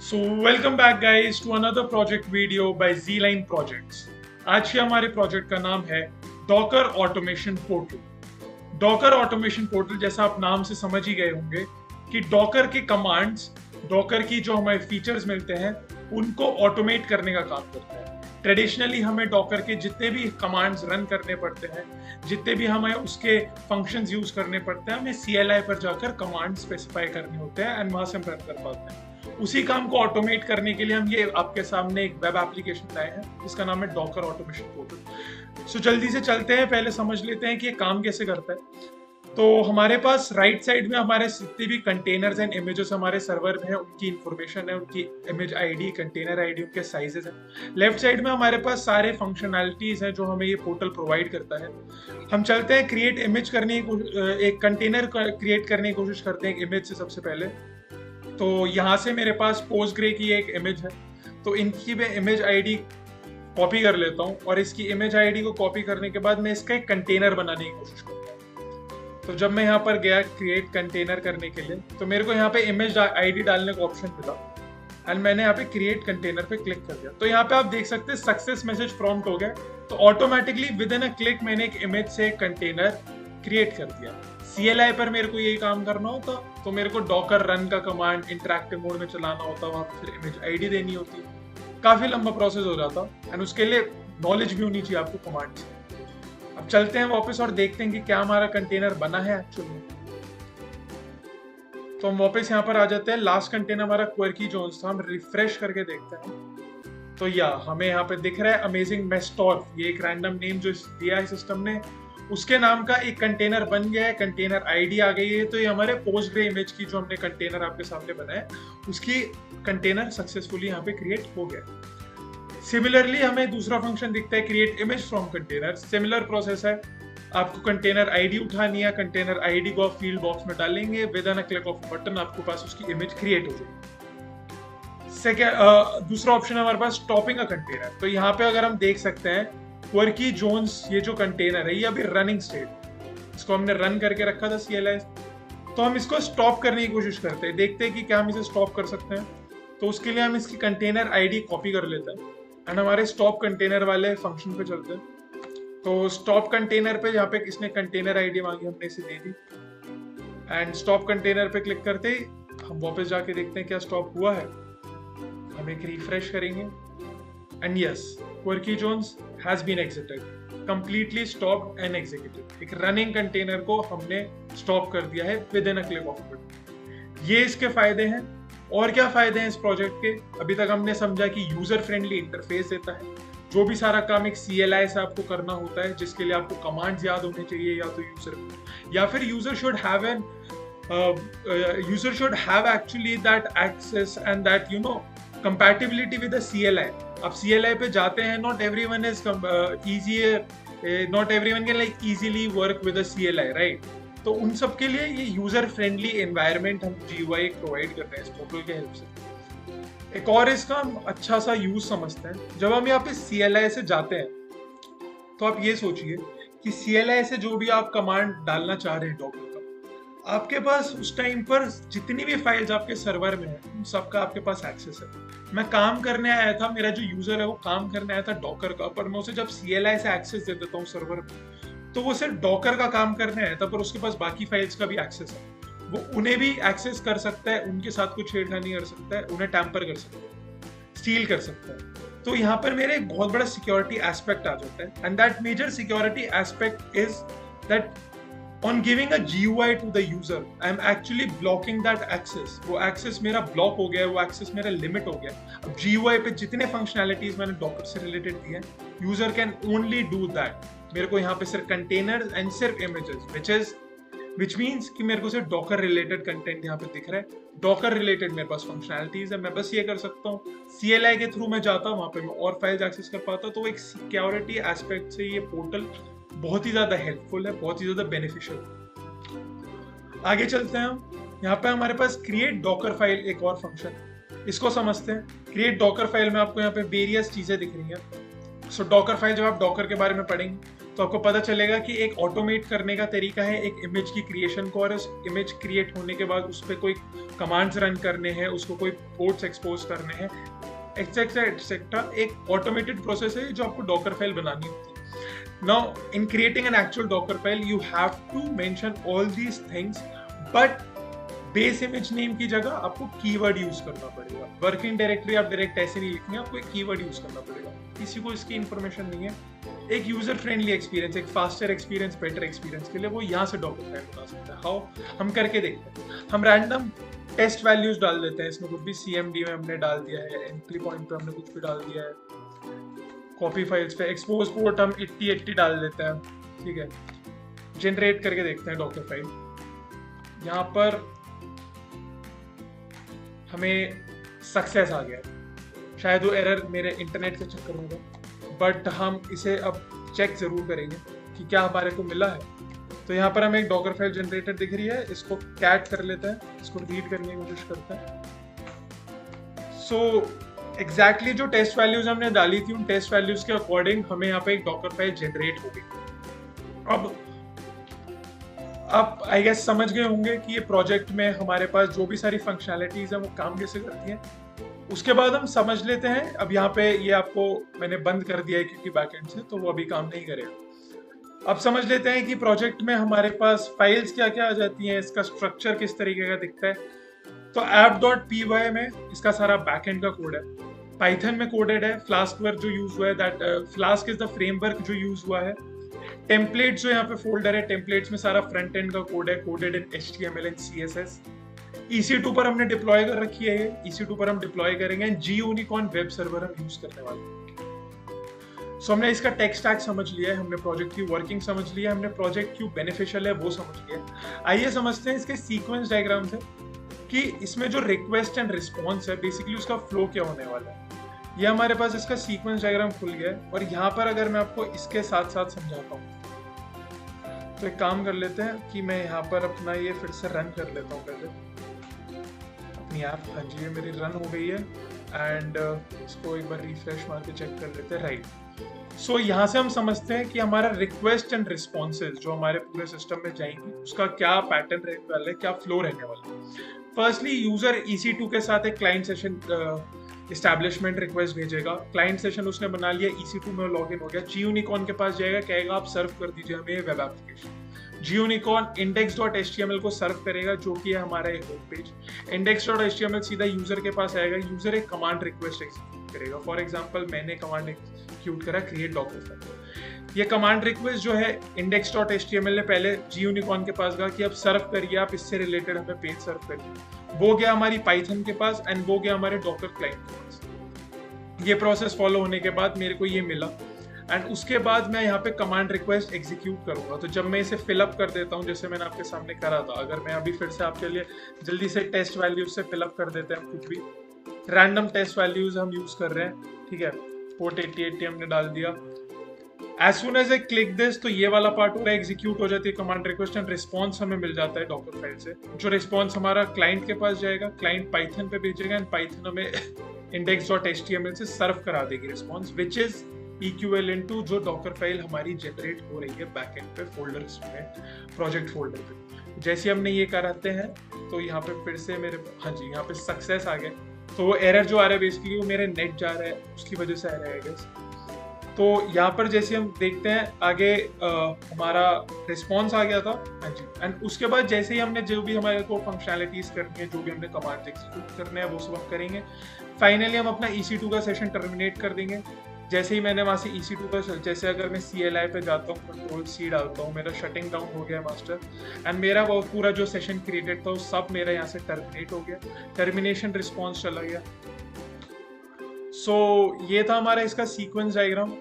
So welcome back guys to another project video by Z-Line Projects। आज के हमारे project का नाम है Docker automation portal. Docker automation portal जैसा आप नाम से समझ ही गए होंगे कि डॉकर के कमांड्स, डॉकर की जो हमें फीचर्स मिलते हैं उनको ऑटोमेट करने का काम करता है। ट्रेडिशनली हमें डॉकर के जितने भी कमांड्स रन करने पड़ते हैं, जितने भी हमें उसके फंक्शंस यूज करने पड़ते हैं, हमें CLI पर जाकर कमांड स्पेसिफाई करने होते हैं एंड वहां से हम रन कर पाते हैं। उसी काम को ऑटोमेट करने के लिए हम ये आपके सामने एक वेब एप्लीकेशन लाए हैं जिसका नाम है डॉकर ऑटोमेशन पोर्टल। सो जल्दी से चलते हैं, पहले समझ लेते हैं कि ये काम कैसे करता है। तो हमारे पास राइट साइड में हमारे जितने भी कंटेनर्स एंड इमेजेस हमारे सर्वर में है उनकी इंफॉर्मेशन है, उनकी इमेज आईडी, कंटेनर आईडी, उनके साइजेस हैं। लेफ्ट साइड में हमारे पास सारे फंक्शनैलिटीज हैं जो हमें ये पोर्टल प्रोवाइड करता है। हम चलते हैं क्रिएट इमेज करने की, एक कंटेनर क्रिएट करने की कोशिश करते हैं एक इमेज से। सबसे पहले तो यहाँ से मेरे पास पोस्टग्रे की एक इमेज है, तो इनकी मैं इमेज आईडी कॉपी कर लेता हूँ और इसकी इमेज आईडी को कॉपी करने के बाद मैं इसका एक कंटेनर बनाने की कोशिश करता हूँ। तो जब मैं यहाँ पर गया क्रिएट कंटेनर करने के लिए तो मेरे को यहाँ पे इमेज आईडी डालने का ऑप्शन मिला एंड मैंने यहाँ पे क्रिएट कंटेनर पे क्लिक कर दिया। तो यहाँ पे आप देख सकते हैं सक्सेस मैसेज प्रॉम्प्ट हो गया। तो automatically with in a click मैंने एक इमेज से एक कंटेनर क्रिएट कर दिया। CLI पर मेरे को यही काम करना होता तो मेरे को डॉकर रन का कमांड इंटरैक्टिव मोड में चलाना होता, वहां पर फिर इमेज आईडी देनी होती, काफी लंबा प्रोसेस हो जाता एंड उसके लिए नॉलेज भी होनी चाहिए आपको कमांड से। अब चलते हैं वापस और देखते हैं कि क्या हमारा कंटेनर बना है एक्चुअली में। तो हम वापस यहाँ पर आ जाते हैं। लास्ट कंटेनर हमारा क्वर्की जोन्स था, हम रिफ्रेश करके देखते हैं तो या हमें यहाँ पे दिख रहा है अमेजिंग मेस्टॉर्फ। ये एक रैंडम नेम जो दिया है सिस्टम ने, उसके नाम का एक कंटेनर बन गया है, कंटेनर आईडी आ गई है। तो ये हमारे पोस्टग्रे इमेज की जो हमने कंटेनर आपके सामने बनाया उसकी कंटेनर सक्सेसफुली यहाँ पे क्रिएट हो गया। सिमिलरली हमें दूसरा फंक्शन दिखता है create image from container. Similar process है, आपको कंटेनर आईडी उठानी है, कंटेनर आईडी को आप फील्ड बॉक्स में डालेंगे, with in a click off button आपके पास उसकी इमेज क्रिएट हो जाएगी। सेकेंड दूसरा ऑप्शन है हमारे पास स्टॉपिंग अ कंटेनर। तो यहाँ पे अगर हम देख सकते हैं क्वर्की जोन्स, ये जो कंटेनर है ये अभी रनिंग स्टेट, इसको हमने रन करके रखा था CLI। तो हम इसको स्टॉप करने की कोशिश करते हैं, देखते हैं कि क्या हम इसे स्टॉप कर सकते हैं। तो उसके लिए हम इसकी कंटेनर आईडी कॉपी कर लेते हैं एंड हमारे स्टॉप कंटेनर वाले फंक्शन पे चलते हैं। तो स्टॉप कंटेनर पे यहाँ पे इसने कंटेनर आईडी मांगी, हमने इसे दे दी एंड स्टॉप कंटेनर पे क्लिक करते ही हम वापस जाके देखते हैं क्या स्टॉप हुआ है। हम एक रिफ्रेश करेंगे and yes, Quirky Jones has been exited, completely stopped and executed। एक रनिंग कंटेनर को हमने स्टॉप कर दिया है with in a click off button. ये इसके फायदे हैं। और क्या फायदे हैं इस प्रोजेक्ट के? अभी तक हमने समझा कि यूजर फ्रेंडली इंटरफेस देता है। जो भी सारा काम एक CLI से आपको करना होता है, जिसके लिए आपको कमांड्स याद होने चाहिए, या तो user should have actually that access and that compatibility with the CLI। अब CLI पे जाते हैं, not everyone can like easily work with the CLI, right? तो उन सब के लिए ये यूजर फ्रेंडली एनवायरनमेंट हम GUI प्रोवाइड कर रहे हैं इस पोर्टल के हेल्प से। एक और इसका हम अच्छा सा यूज समझते हैं, जब हम यहाँ पे CLI से जाते हैं तो आप ये सोचिए कि CLI से जो भी आप कमांड डालना चाह रहे हैं डॉकर का, आपके पास उस टाइम पर जितनी भी फाइल्स आपके सर्वर में है उन सबका आपके पास एक्सेस है। मैं काम करने आया था, मेरा जो यूजर है वो काम करने आया था डॉकर का, पर मैं उसे जब CLI से एक्सेस दे देता हूँ सर्वर में तो वो सिर्फ डॉकर का काम करने आया था, पर उसके पास बाकी फाइल्स का भी एक्सेस है। वो उन्हें भी एक्सेस कर सकता है, उनके साथ कुछ छेड़खानी कर सकता है, उन्हें टैम्पर कर सकता है, स्टील कर सकता है। तो यहाँ पर मेरे एक बहुत बड़ा सिक्योरिटी एस्पेक्ट आ जाता है and that major security aspect is that on giving a GUI to the user, I am actually blocking that access। वो access मेरा block हो गया, वो access मेरा limit हो गया। अब GUI पे जितने functionalities मैंने Docker से related दी हैं, user can only do that। मेरे को यहाँ पे सिर्फ containers and सिर्फ images, which means कि मेरे को सिर्फ Docker related content यहाँ पे दिख रहा है। Docker related मेरे पास functionalities है, मैं बस ये कर सकता हूँ। CLI के थ्रू मैं जाता हूँ, वहाँ पे मैं और files access कर पाता हूँ। तो एक security aspect से ये portal बहुत ही ज्यादा हेल्पफुल है, बहुत ही ज्यादा बेनिफिशियल है। आगे चलते हैं हम। यहाँ पे हमारे पास क्रिएट डॉकर फाइल एक और फंक्शन, इसको समझते हैं। क्रिएट डॉकर फाइल में आपको यहाँ पे वेरियस चीजें दिख रही हैं। सो डॉकर फाइल, जब आप डॉकर के बारे में पढ़ेंगे तो आपको पता चलेगा कि एक ऑटोमेट करने का तरीका है एक इमेज की क्रिएशन को, और उस इमेज क्रिएट होने के बाद उस पर कोई कमांड्स रन करने हैं, उसको कोई पोर्ट्स एक्सपोज करने हैं, एक्सेट्रा एक्सेट्रा। एक ऑटोमेटेड प्रोसेस है जो आपको डॉकर फाइल बनानी होती है। Now in creating an actual Docker file you have to mention all these things, but base image name की जगह आपको कीवर्ड यूज करना पड़ेगा। वर्किंग डायरेक्टरी आप डायरेक्ट ऐसे नहीं लिखनी है, आपको एक कीवर्ड यूज करना पड़ेगा। किसी को इसकी इंफॉर्मेशन नहीं है, एक यूजर फ्रेंडली एक्सपीरियंस, एक फास्टर एक्सपीरियंस, बेटर एक्सपीरियंस के लिए वो यहाँ से डॉकर फाइल बना सकता है। हाउ, हम करके देखते हैं। हम रैंडम टेस्ट वैल्यूज डाल देते हैं इसमें, कुछ भी CMD में हमने डाल दिया है, एंट्री पॉइंट पे हमने कुछ भी डाल दिया है, कॉपी फाइल्स पे एक्सपोज पोर्ट हम 8080 डाल देते हैं, ठीक है। जनरेट करके देखते हैं डॉकर फाइल। यहाँ पर हमें सक्सेस आ गया, शायद वो एरर मेरे इंटरनेट के चक्कर में था, बट हम इसे अब चेक जरूर करेंगे कि क्या हमारे को मिला है। तो यहाँ पर हमें एक डॉकर फाइल जनरेटर दिख रही है, इसको कैट कर लेते हैं, इसको रीड करने की कोशिश करते हैं। सो एग्जैक्टली जो टेस्ट वैल्यूज हमने डाली थी, उन टेस्ट वैल्यूज के अकॉर्डिंग हमें यहाँ पे एक डॉकर फाइल जनरेट हो गई। अब आप आई गेस समझ गए होंगे कि ये प्रोजेक्ट में हमारे पास जो भी सारी फंक्शनैलिटीज है वो काम कैसे करती हैं। उसके बाद हम समझ लेते हैं, अब यहाँ पे ये आपको मैंने बंद कर दिया है क्योंकि बैकएंड से, तो वो अभी काम नहीं करेगा। अब समझ लेते हैं कि प्रोजेक्ट में हमारे पास फाइल्स क्या क्या आ जाती हैं, इसका स्ट्रक्चर किस तरीके का दिखता है। तो app.py में इसका सारा बैकएंड का कोड है, पाइथन में कोडेड है, फ्लास्क वर्क जो यूज हुआ है, that flask is the framework जो यूज हुआ है। टेम्पलेट्स जो यहाँ पे फोल्डर है, टेम्पलेट्स में सारा फ्रंट एंड का कोड है, coded in HTML and CSS। EC2 पर हमने डिप्लॉय कर रखी है, EC2 पर हम डिप्लॉय करेंगे। gUnicorn वेब सर्वर हम यूज करने वाले हैं। सो हमने इसका टेक स्टैक समझ लिया है, हमने प्रोजेक्ट की वर्किंग समझ लिया है, हमने प्रोजेक्ट क्यों बेनिफिशियल है वो समझ लिया। आइए समझते हैं इसके सीक्वेंस डायग्राम से कि इसमें जो रिक्वेस्ट एंड रिस्पॉन्स है, बेसिकली उसका फ्लो क्या होने वाला है। ये हमारे पास इसका सीक्वेंस डायग्राम खुल गया है, और यहाँ पर अगर मैं आपको इसके साथ साथ समझाता हूँ तो एक काम कर लेते हैं कि मैं यहाँ पर अपना ये फिर से रन कर लेता हूँ पहले अपनी ऐप। हाँ जी, ये मेरी रन हो गई है, एंड इसको एक बार रिफ्रेश मार के चेक कर लेते हैं। राइट, सो यहाँ से हम समझते हैं कि हमारा रिक्वेस्ट एंड रिस्पॉन्सेज जो हमारे पूरे सिस्टम में जाएंगी उसका क्या पैटर्न रहने वाला है, क्या फ्लो रहने वाला है। फर्स्टली यूजर EC2 के साथ एक क्लाइंट सेशन एस्टैब्लिशमेंट रिक्वेस्ट भेजेगा, क्लाइंट सेशन उसने बना लिया, EC2 में लॉगिन हो गया, gUnicorn के पास जाएगा, कहेगा आप सर्व कर दीजिए हमें वेब एप्लीकेशन। gUnicorn index.html को सर्व करेगा, जो कि है हमारा एक होम पेज। index.html सीधा यूजर के पास आएगा, यूजर एक कमांड रिक्वेस्ट एग्जीक्यूट करेगा। फॉर एग्जांपल मैंने कमांड एग्जीक्यूट करा क्रिएट डॉकर फाइल। ये कमांड रिक्वेस्ट जो है index.html ने पहले gUnicorn के पास कहा कि अब सर्व करिए, आप इससे रिलेटेड हमें पेज सर्व करिए। वो गया हमारी पाइथन के पास, एंड वो गया हमारे डॉकर क्लाइंट के पास। ये प्रोसेस फॉलो होने के बाद मेरे को ये मिला, एंड उसके बाद मैं यहाँ पे कमांड रिक्वेस्ट एग्जीक्यूट करूंगा। तो जब मैं इसे फिलअप कर देता हूँ, जैसे मैंने आपके सामने करा था, अगर मैं अभी फिर से आपके लिए जल्दी से टेस्ट वैल्यूज से फिलअप कर देते हैं, कुछ भी रैंडम टेस्ट वैल्यूज हम यूज कर रहे हैं, ठीक है। पोर्ट 8080 हमने डाल दिया। As soon as I click this, तो ये वाला पार्ट हो रहा है, एग्जीक्यूट हो जाती है कमांड रिक्वेस्ट, एंड रिस्पॉन्स हमें मिल जाता है डॉकर फाइल से। जो रिस्पॉन्स हमारा क्लाइंट के पास जाएगा, क्लाइंट पाइथन पे भेजेगा, एंड पाइथन हमें index.html से सर्व करा देगी response, which is equivalent to जो डॉकर फाइल हमारी जनरेट हो रही है बैकएंड पे फोल्डर्स में, प्रोजेक्ट फोल्डर पे। जैसे हमने ये कराते हैं तो यहाँ पे फिर से मेरे, हाँ जी, यहाँ पे सक्सेस आ गया। तो वो एरर जो आ रहा है बेसिकली वो मेरे नेट जा रहा है, उसकी वजह से आ रहा है गेस। तो यहाँ पर जैसे हम देखते हैं आगे हमारा रिस्पॉन्स आ गया था, हाँ जी। एंड उसके बाद जैसे ही हमने जो भी हमारे को फंक्शनैलिटीज करनी है, जो भी हमने कमांड एग्जीक्यूट करने हैं, वो सब हम करेंगे। फाइनली हम अपना EC2 का सेशन टर्मिनेट कर देंगे। जैसे ही मैंने वहाँ से EC2 का, जैसे अगर मैं CLI पे जाता हूँ, Ctrl+C डालता हूँ, मेरा शटिंग डाउन हो गया मास्टर, एंड मेरा वो पूरा जो सेशन क्रिएटेड था वो सब मेरा यहाँ से टर्मिनेट हो गया, टर्मिनेशन रिस्पॉन्स चला गया। सो ये था हमारा इसका सीक्वेंस डायग्राम।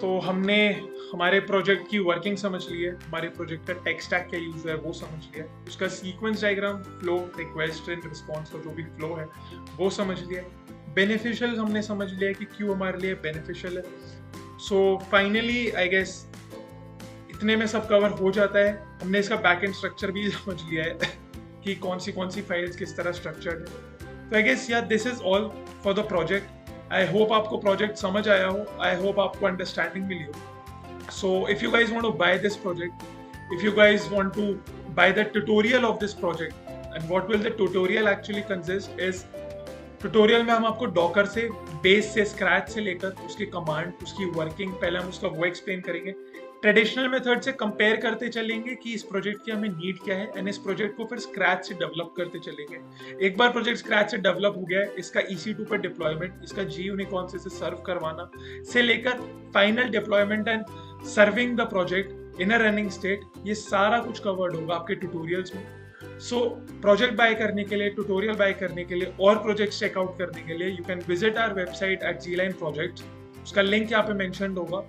तो हमने हमारे प्रोजेक्ट की वर्किंग समझ ली है, हमारे प्रोजेक्ट का टेक स्टैक क्या यूज है वो समझ लिया, उसका sequence diagram, flow, request and response का जो भी फ्लो है वो समझ लिया। बेनिफिशियल हमने समझ लिया कि क्यों हमारे लिए बेनिफिशियल है। सो फाइनली आई गेस इतने में सब कवर हो जाता है। हमने इसका बैकएंड स्ट्रक्चर भी समझ लिया है कि कौन सी फाइल्स किस तरह स्ट्रक्चर्ड है। तो आई गेस यार this is all for the project. I hope आपको प्रोजेक्ट समझ आया हो, आई होप आपको अंडरस्टैंडिंग मिली हो। So if you guys want to buy this project, if you guys want to buy the tutorial of this project, and what will the tutorial actually consist is, tutorial में हम आपको Docker से base से scratch से लेकर उसकी command, उसकी working, पहले हम उसका वो एक्सप्लेन करेंगे, ट्रेडिशनल मेथड से कंपेयर करते चलेंगे कि इस प्रोजेक्ट की हमें नीड क्या है, एंड इस प्रोजेक्ट को फिर स्क्रैच से डेवलप करते चलेंगे। एक बार प्रोजेक्ट स्क्रैच से डेवलप हो गया है, इसका EC2 पर डिप्लॉयमेंट, इसका G यूनिकॉर्न से सर्व करवाना से लेकर final deployment and serving the project in a running state, ये सारा कुछ कवर्ड होगा आपके ट्यूटोरियल्स में। सो प्रोजेक्ट बाय करने के लिए, ट्यूटोरियल बाय करने के लिए और प्रोजेक्ट चेकआउट करने के लिए you can visit our website at Zline Projects, उसका लिंक यहाँ पे मेंशन्ड होगा।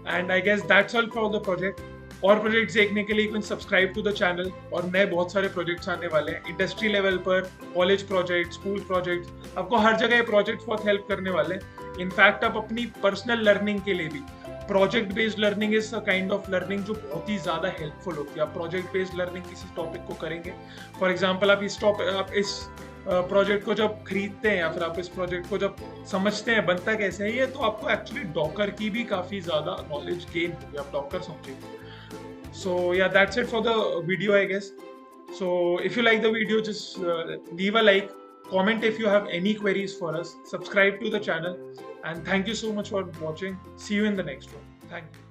And I guess that's all for the project. और प्रोजेक्ट्स देखने के लिए you can subscribe to the channel, और नए बहुत सारे प्रोजेक्ट्स आने वाले हैं इंडस्ट्री लेवल पर, कॉलेज प्रोजेक्ट, स्कूल प्रोजेक्ट्स, आपको हर जगह ये प्रोजेक्ट बहुत हेल्प करने वाले हैं। इनफैक्ट आप अपनी पर्सनल लर्निंग के लिए भी, project based learning is a kind of learning जो बहुत ही ज़्यादा हेल्पफुल होती है। आप प्रोजेक्ट बेस्ड लर्निंग किसी टॉपिक को करेंगे, फॉर एग्जांपल आप इस प्रोजेक्ट को जब खरीदते हैं या फिर आप इस प्रोजेक्ट को जब समझते हैं बनता कैसे है ये, तो आपको एक्चुअली डॉकर की भी काफ़ी ज़्यादा नॉलेज गेन होगी, आप डॉकर समझेंगे। So yeah that's it for the video I guess. So if you like the video, just leave a like, comment if you have any queries for us, subscribe to the channel, and thank you so much for watching. See you in the next one. Thank you.